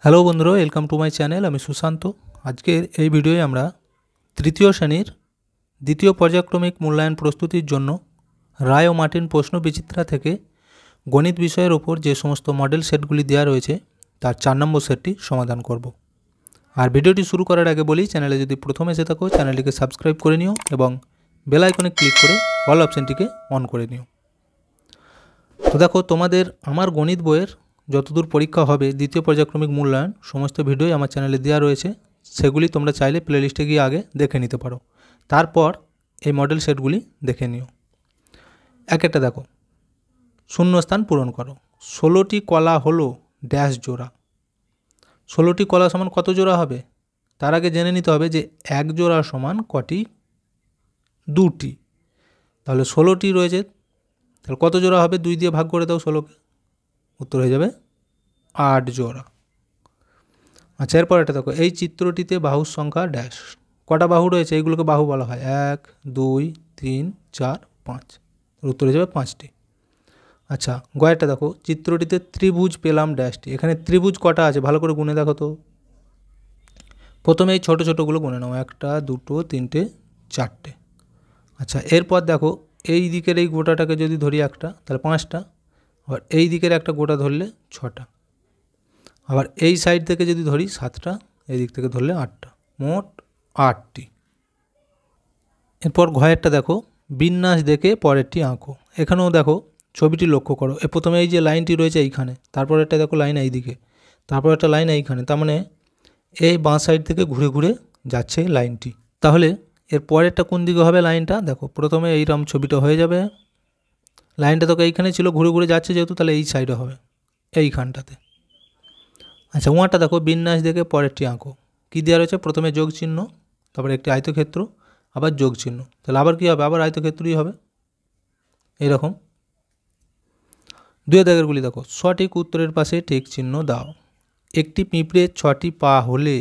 Hello বন্ধুরা, welcome to my channel. আমি সুশান্ত। আজকের এই ভিডিওয়ে আমরা তৃতীয় শ্রেণীর দ্বিতীয় পর্যায়ক্রমিক মূল্যায়ন প্রস্তুতির জন্য রায় ও মার্টিন প্রশ্ন বিচিত্রা থেকে গণিত বিষয়ের ওপর যে সমস্ত মডেল সেটগুলি দেওয়া রয়েছে তার 4 নম্বর সেটটি সমাধান করব। আর ভিডিওটি শুরু করার আগে বলি, চ্যানেলে যদি প্রথম এসে থাকো চ্যানেলটিকে সাবস্ক্রাইব করে নিও এবং বেল আইকনে ক্লিক করে অল অপশানটিকে অন করে নিও। তো দেখো, তোমাদের আমার গণিত বইয়ের যতদূর পরীক্ষা হবে দ্বিতীয় পর্যায়ক্রমিক মূল্যায়ন সমস্ত ভিডিওই আমার চ্যানেলে দেওয়া রয়েছে। সেগুলি তোমরা চাইলে প্লেলিস্টে গিয়ে আগে দেখে নিতে পারো, তারপর এই মডেল সেটগুলি দেখে নিও। একটা দেখো, শূন্যস্থান পূরণ করো। 16টি কলা হলো ড্যাশ জোড়া। 16টি কলা সমান কত জোড়া হবে? তার আগে জেনে নিতে হবে যে এক জোড়া সমান কটি? দুটি। তাহলে 16টি রয়েছে, তাহলে কত জোড়া হবে? 2 দিয়ে ভাগ করে দাও 16কে, উত্তর হয়ে যাবে 8 জোড়া। আচ্ছা, এরপর এটা দেখো, এই চিত্রটিতে বাহুর সংখ্যা ড্যাশ। কটা বাহু রয়েছে? এইগুলোকে বাহু বলা হয়। 1 2 3 4 5, উত্তর হয়ে যাবে 5টি। আচ্ছা, গয়েরটা দেখো, চিত্রটিতে ত্রিভুজ পেলাম ড্যাশটি। এখানে ত্রিভুজ কটা আছে ভালো করে গুনে দেখো তো। প্রথমে এই ছোটো ছোটোগুলো গুনে নাও, 1 2 3 4টে। আচ্ছা, এরপর দেখো, এই দিকের এই গোটাটাকে যদি ধরি একটা, তাহলে 5টা। আবার এই দিকের একটা গোটা ধরলে 6টা। আবার এই সাইড থেকে যদি ধরি 7টা, এই দিক থেকে ধরলে 8টা, মোট 8টি। এরপর ঘয়েরটা দেখো, বিন্যাস দেখে পরেরটি আঁকো। এখানেও দেখো ছবিটি লক্ষ্য করো। প্রথমে এই যে লাইনটি রয়েছে এইখানে, তারপর একটা দেখো লাইন এই দিকে, তারপর একটা লাইন এইখানে, তার মানে এই বাঁ সাইড থেকে ঘুরে ঘুরে যাচ্ছে লাইনটি। তাহলে এর পরেরটা কোন দিকে হবে লাইনটা? দেখো, প্রথমে এইরকম ছবিটা হয়ে যাবে। লাইনটা তোকে এইখানে ছিল, ঘুরে ঘুরে যাচ্ছে যেহেতু, তাহলে এই সাইডে হবে, এইখানটাতে। আচ্ছা, ওয়াটা দেখো, বিন্যাস দেখে পরেরটি আঁকো। কী দেওয়া রয়েছে? প্রথমে যোগ চিহ্ন, তারপরে একটি আয়তক্ষেত্র, আবার যোগ চিহ্ন, তাহলে আবার কী হবে? আবার আয়তক্ষেত্রই হবে এইরকম। 2 দাগেরগুলি দেখো, সঠিক উত্তরের পাশে ঠিক চিহ্ন দাও। একটি পিঁপড়ের 6টি পা হলে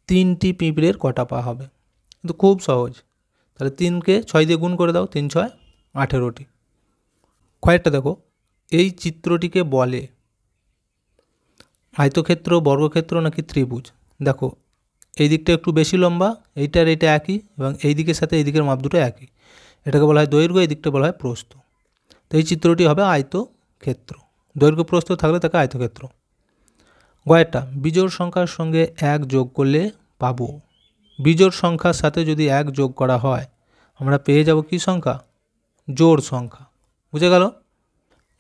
3টি পিঁপড়ের কটা পা হবে? কিন্তু খুব সহজ। তাহলে 3কে 6 দিয়ে গুণ করে দাও, 3 6 18টি। কয়েকটা দেখো, এই চিত্রটিকে বলে আয়তক্ষেত্র, বর্গক্ষেত্র নাকি ত্রিভুজ? দেখো, এই দিকটা একটু বেশি লম্বা, এইটার এইটা একই, এবং এই দিকের সাথে এই দিকের মাপ দুটো একই। এটাকে বলা হয় দৈর্ঘ্য, এই দিকটা বলা হয় প্রস্থ। তো এই চিত্রটি হবে আয়তক্ষেত্র। দৈর্ঘ্য প্রস্থ থাকলে তাকে আয়তক্ষেত্র। গয়েরটা, বিজোড় সংখ্যার সঙ্গে 1 যোগ করলে পাবো। বিজোড় সংখ্যার সাথে যদি 1 যোগ করা হয় আমরা পেয়ে যাব কি সংখ্যা? জোড় সংখ্যা। বুঝে গেল?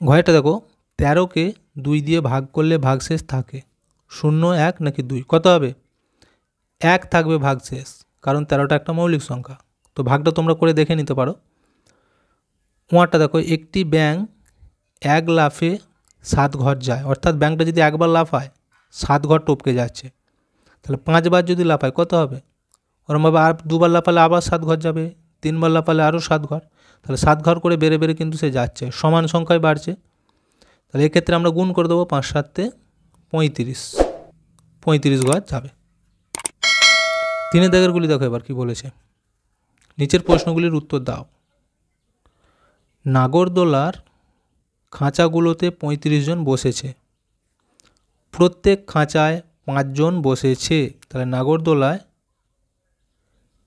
ঘয়েরটা দেখো, 13কে 2 দিয়ে ভাগ করলে ভাগশেষ থাকে 0 1 নাকি 2? কত হবে? 1 থাকবে ভাগশেষ, কারণ 13টা একটা মৌলিক সংখ্যা। তো ভাগটা তোমরা করে দেখে নিতে পারো। ওয়াটা দেখো, একটি ব্যাঙ 1 লাফে 7 ঘর যায়, অর্থাৎ ব্যাঙটা যদি একবার লাফায় 7 ঘর টপকে যাচ্ছে। তাহলে 5 বার যদি লাফায় কত হবে? ওরমভাবে আর 2 বার লাফালে আবার 7 ঘর যাবে, 3 বার লাফালে আরও 7 ঘর। তাহলে 7 ঘর করে বেড়ে বেড়ে কিন্তু সে যাচ্ছে, সমান সংখ্যায় বাড়ছে। তাহলে এক্ষেত্রে আমরা গুণ করে দেবো, 5 7 35, 35 ঘর যাবে। 3 দাগেরগুলি দেখো এবার কি বলেছে, নিচের প্রশ্নগুলির উত্তর দাও। নাগরদোলার খাঁচাগুলোতে 35 জন বসেছে, প্রত্যেক খাঁচায় 5 জন বসেছে, তাহলে নাগরদোলায়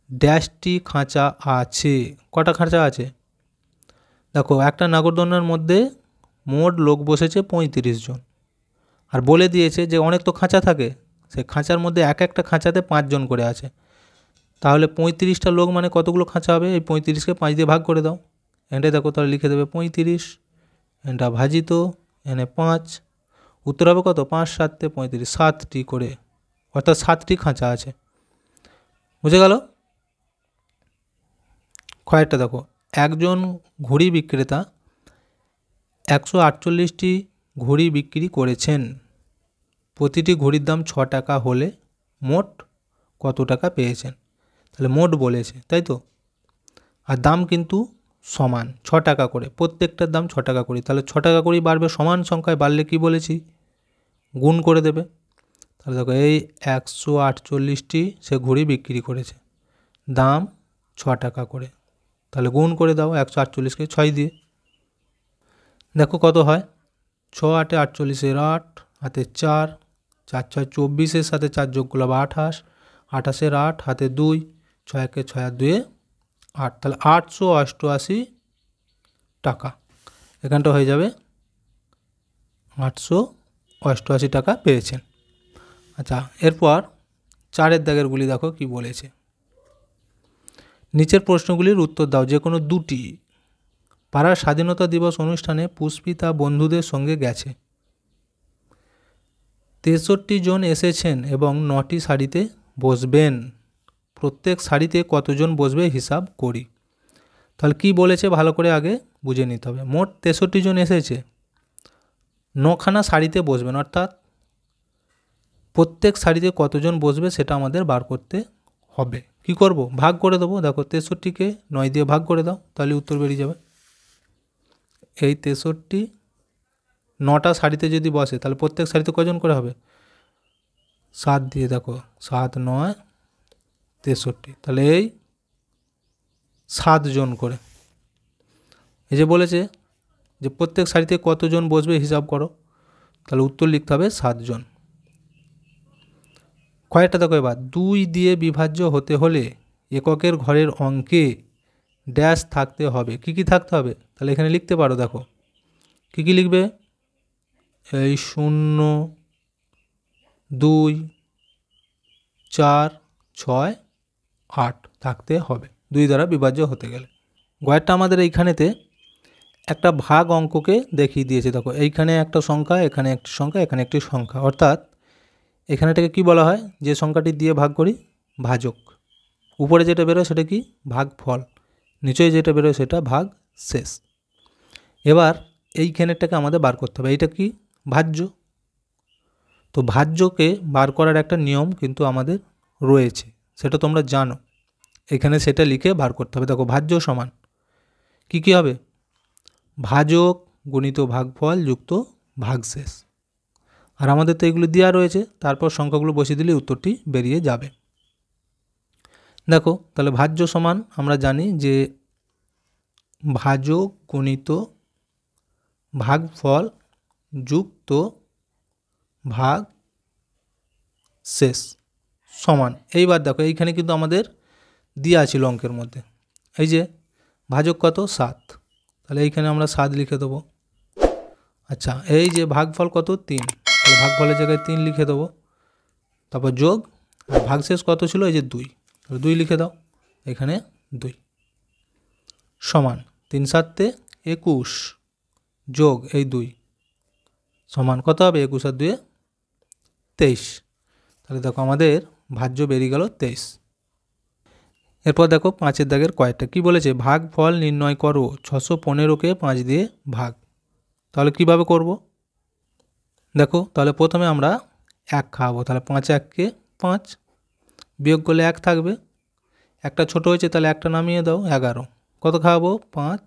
ড্যাশটি খাঁচা আছে। কটা খাঁচা আছে? দেখো, একটা নাগরদোলনার মধ্যে মোট লোক বসেছে 35 জন, আর বলে দিয়েছে যে অনেক তো খাঁচা থাকে, সে খাঁচার মধ্যে এক একটা খাঁচাতে 5 জন করে আছে। তাহলে 35টা লোক মানে কতগুলো খাঁচা হবে? এই 35কে 5 দিয়ে ভাগ করে দাও। এটাই দেখো, তাহলে লিখে দেবে 35, এটা ভাজিত, এনে 5, উত্তর হবে কত? 5 7 35, 7টি করে, অর্থাৎ 7টি খাঁচা আছে। বুঝে গেল? কয়েকটা দেখো, একজন ঘড়ি বিক্রেতা 148টি ঘড়ি বিক্রি করেছেন, প্রতিটি ঘড়ির দাম 6 টাকা হলে মোট কত টাকা পেয়েছেন? তাহলে মোট বলেছে, তাই তো, আর দাম কিন্তু সমান 6 টাকা করে, প্রত্যেকটার দাম 6 টাকা করে। তাহলে 6 টাকা করেই বাড়বে, সমান সংখ্যায় বাড়লে কি বলেছি? গুণ করে দেবে। তাহলে দেখো, এই 148টি সে ঘড়ি বিক্রি করেছে, দাম 6 টাকা করে, তাহলে গুণ করে দাও 148কে 6 দিয়ে। দেখো কত হয়, 6 8 48, 8 হাতে 4, 4 6 24 সাথে 4 যোগ করলে 28, 28 8 হাতে 2, 6 1 6 আর 2 8, তাহলে 888 টাকা। এখানটা হয়ে যাবে 888 টাকা পেয়েছেন। আচ্ছা, এরপর 4 দাগেরগুলি দেখো কি বলেছে। নিচের প্রশ্নগুলির উত্তর দাও। যে কোনো দুটি। পাড়ার স্বাধীনতা দিবস অনুষ্ঠানে পুষ্পিতা বন্ধুদের সঙ্গে গেছে। 63 জন এসেছেন এবং 9টি সারিতে বসবেন। প্রত্যেক সারিতে কতজন বসবে হিসাব করি। তাহলে কি বলেছে ভালো করে আগে বুঝে নিতে হবে। মোট 63 জন এসেছে, 9খানা সারিতে বসবেন, অর্থাৎ প্রত্যেক সারিতে কতজন বসবে সেটা আমাদের বার করতে হবে। কি করব? ভাগ করে দেবো। দেখো 63কে 9 দিয়ে ভাগ করে দাও, তাহলে উত্তর বেরিয়ে যাবে। এই 63 9টা সারিতে যদি বসে তাহলে প্রত্যেক সারিতে কজন করে হবে? 7 দিয়ে দেখো, 7 9 63, তাহলে এই 7 জন করে। এই যে বলেছে যে প্রত্যেক সারিতে কতজন বসবে হিসাব করো, তাহলে উত্তর লিখতে হবে 7 জন। কয়েকটা দেখো এবার। 2 দিয়ে বিভাজ্য হতে হলে এককের ঘরের অঙ্কে ড্যাশ থাকতে হবে। কি কি থাকতে হবে? তাহলে এখানে লিখতে পারো, দেখো কি কি লিখবে। এই 0 2 4 6 8 থাকতে হবে 2 দ্বারা বিভাজ্য হতে গেলে। গয়েরটা আমাদের এইখানেতে একটা ভাগ অঙ্ককে দেখিয়ে দিয়েছে। দেখো এইখানে একটা সংখ্যা, এখানে একটি সংখ্যা, এখানে একটি সংখ্যা, অর্থাৎ এখানেটাকে কি বলা হয়? যে সংখ্যাটি দিয়ে ভাগ করি ভাজক। উপরে যেটা বেরোয় সেটা কি? ভাগফল। নিচে যেটা বেরোয় সেটা ভাগ শেষ। এবার এইখানেরটাকে আমাদের বার করতে হবে। এইটা কি? ভাজ্য। তো ভাজ্যকে বার করার একটা নিয়ম কিন্তু আমাদের রয়েছে, সেটা তোমরা জানো। এখানে সেটা লিখে বার করতে হবে। দেখো ভাজ্য সমান কি কি হবে? ভাজক গুণিত ভাগফল যুক্ত ভাগশেষ। আর আমাদের তো এগুলো দেওয়া রয়েছে, তারপর সংখ্যাগুলো বসিয়ে দিলে উত্তরটি বেরিয়ে যাবে। দেখো তাহলে ভাজ্য সমান আমরা জানি যে ভাজক গুণিত ভাগফল যুক্ত ভাগ শেষ সমান। এইবার দেখো এইখানে কিন্তু আমাদের দেওয়া ছিল অঙ্কের মধ্যে, এই যে ভাজক কত? 7, তাহলে এইখানে আমরা 7 লিখে দেবো। আচ্ছা, এই যে ভাগফল কত? 3, তাহলে ভাগফলের জায়গায় 3 লিখে দেবো। তারপর যোগ, আর ভাগশেষ কত ছিল? এই যে 2, তাহলে 2 লিখে দাও। এখানে 2 সমান 3 7 21 যোগ এই 2 সমান কত হবে? 21 আর 2 23। তাহলে দেখো আমাদের ভাজ্য বেরিয়ে গেল 23। এরপর দেখো 5 দাগের কয়েকটা কি বলেছে। ভাগফল নির্ণয় করো। 615কে 5 দিয়ে ভাগ। তাহলে কিভাবে করব? দেখো তাহলে প্রথমে আমরা 1 খাওয়াবো, তাহলে 5 1 5, বিয়োগ করলে 1 থাকবে, একটা ছোট হয়েছে তাহলে একটা নামিয়ে দাও। 11 কত খাওয়াবো? 5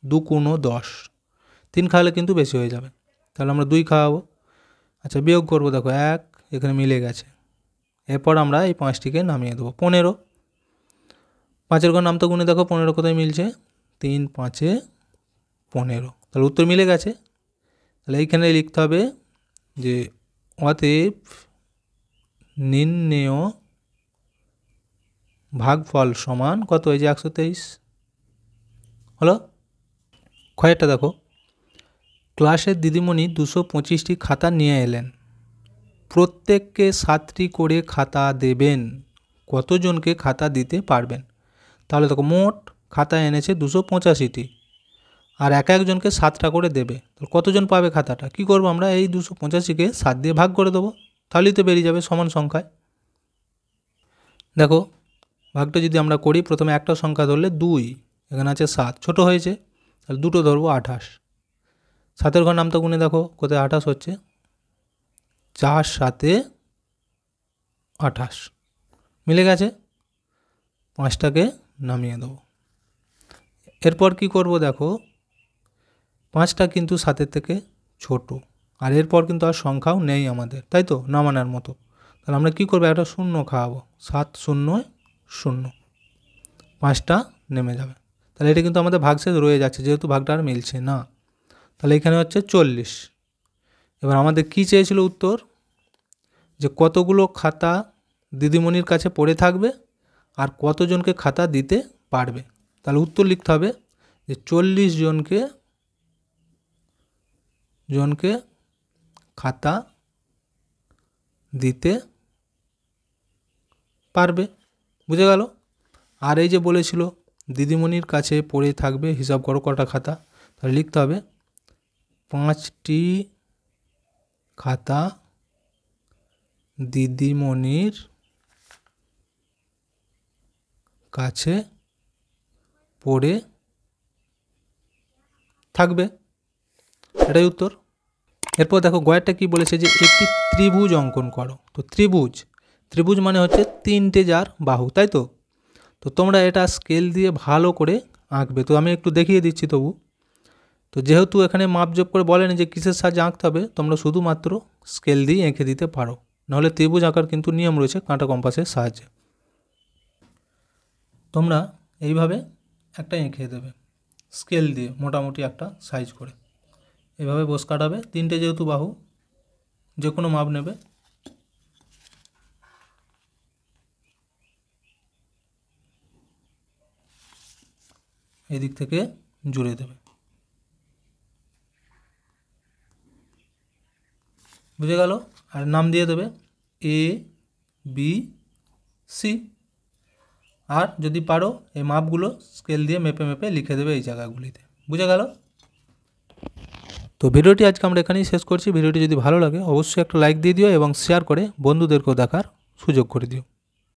2 10, 3 খাওয়ালে কিন্তু বেশি হয়ে যাবে, তাহলে আমরা 2 খাওয়াবো। আচ্ছা বিয়োগ করবো, দেখো 1 এখানে মিলে গেছে। এরপর আমরা এই 5টিকে নামিয়ে দেবো। 15, 5-এর ঘর নামটা গুনে দেখো 15 কোথায় মিলছে? 3 5 15, তাহলে উত্তর মিলে গেছে। তাহলে এইখানে লিখতে হবে যে অতএব নির্ণেয় ভাগফল সমান কত? এই যে 123 হলো। কয়েকটা দেখো। ক্লাসের দিদিমণি 225টি খাতা নিয়ে এলেন। প্রত্যেককে 7টি করে খাতা দেবেন। কতজনকে খাতা দিতে পারবেন? তাহলে দেখো মোট খাতা এনেছে 285টি, আর এক একজনকে 7টা করে দেবে। তো কতজন পাবে খাতাটা? কি করব আমরা? এই 285কে 7 দিয়ে ভাগ করে দেবো, তাহলেই তো বেরিয়ে যাবে সমান সংখ্যায়। দেখো ভাগটা যদি আমরা করি, প্রথমে একটা সংখ্যা ধরলে 2, এখানে আছে 7, ছোট হয়েছে তাহলে দুটো ধরবো 28। 7-এর ঘর নামটা গুনে দেখো কোথায় 28 হচ্ছে, 4 7 28 মিলে গেছে। 5টাকে নামিয়ে দেবো। এরপর কি করব? দেখো 5টা কিন্তু 7-এর থেকে ছোট, আর এরপর কিন্তু আর সংখ্যাও নেই আমাদের, তাই তো, নামানোর মতো। তাহলে আমরা কি করবো? একটা 0 খাওয়াবো। 7 0 0, 5টা নেমে যাবে। তাহলে এটা কিন্তু আমাদের ভাগশেষ রয়ে যাচ্ছে, যেহেতু ভাগটা আর মিলছে না। তাহলে এখানে হচ্ছে 40। এবার আমাদের কি চেয়েছিল উত্তর? যে কতগুলো খাতা দিদিমণির কাছে পড়ে থাকবে আর কতজনকে খাতা দিতে পারবে। তাহলে উত্তর লিখতে হবে যে 40 জনকে খাতা দিতে পারবে। বুঝে গেল? আর এই যে বলেছিল দিদিমণির কাছে পড়ে থাকবে, হিসাব করো কটা খাতা, তাহলে লিখতে হবে 5টি খাতা দিদিমণির কাছে পড়ে থাকবে। এটাই উত্তর। এরপর দেখো গয়েরটা কি বলেছে যে একটি ত্রিভুজ অঙ্কন করো। তো ত্রিভুজ মানে হচ্ছে 3টে যার বাহু, তাই তো? তো তোমরা এটা স্কেল দিয়ে ভালো করে আঁকবে। তো আমি একটু দেখিয়ে দিচ্ছি তবু। তো যেহেতু এখানে মাপজোপ করে বলেনি যে কিসের সাহায্যে আঁকতে হবে, তোমরা শুধুমাত্র স্কেল দিয়ে এঁকে দিতে পারো। নাহলে ত্রিভুজ আঁকার কিন্তু নিয়ম রয়েছে কাঁটা কম্পাসের সাহায্যে। তোমরা এইভাবে একটা এঁকে দেবে স্কেল দিয়ে, মোটামুটি একটা সাইজ করে এভাবে বস কাটাবে। 3টে যেহেতু বাহু, যে কোনো মাপ নেবে। এদিক থেকে জুড়ে দেবে। বুঝে গেল? আর নাম দিয়ে দেবে ABC। আর যদি পারো এই মাপগুলো স্কেল দিয়ে মেপে মেপে লিখে দেবে এই জায়গাগুলিতে। বুঝে গেল? তো ভিডিওটি আজকে আমরা এখানেই শেষ করছি। ভিডিওটি যদি ভালো লাগে অবশ্যই একটা লাইক দিয়ে দিও এবং শেয়ার করে বন্ধুদেরকেও দেখার সুযোগ করে দিও।